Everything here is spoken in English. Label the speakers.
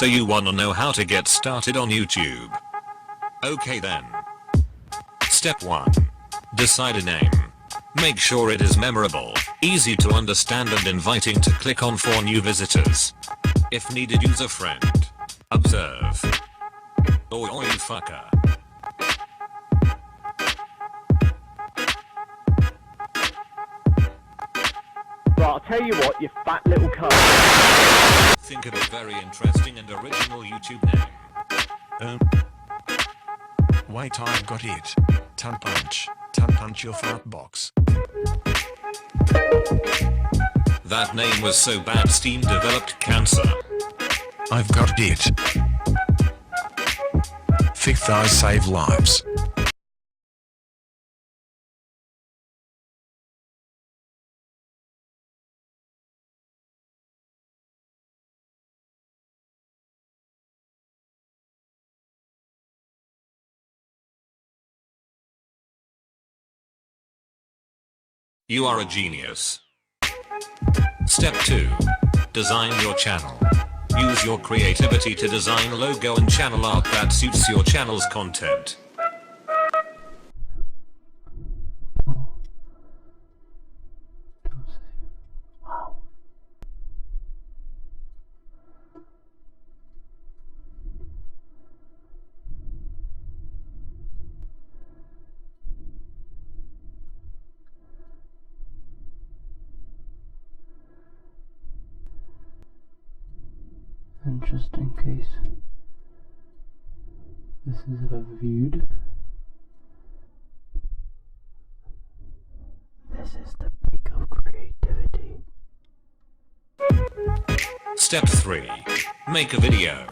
Speaker 1: So you wanna know how to get started on YouTube? Okay then. Step 1. Decide a name. Make sure it is memorable, easy to understand and inviting to click on for new visitors. If needed, use a friend. Observe. Oi oi fucker.
Speaker 2: Right, I'll tell you what, you fat little cunt.
Speaker 1: Think of a very interesting and original YouTube name.
Speaker 3: Wait, I've got it. Ton punch. Ton punch your fart box.
Speaker 1: That name was so bad Steam developed cancer.
Speaker 3: I've got it. Fifth eyes save lives.
Speaker 1: You are a genius. Step 2. Design your channel. Use your creativity to design logo and channel art that suits your channel's content.
Speaker 4: And just in case this is ever viewed, this is the peak of creativity.
Speaker 1: Step 3. Make a video.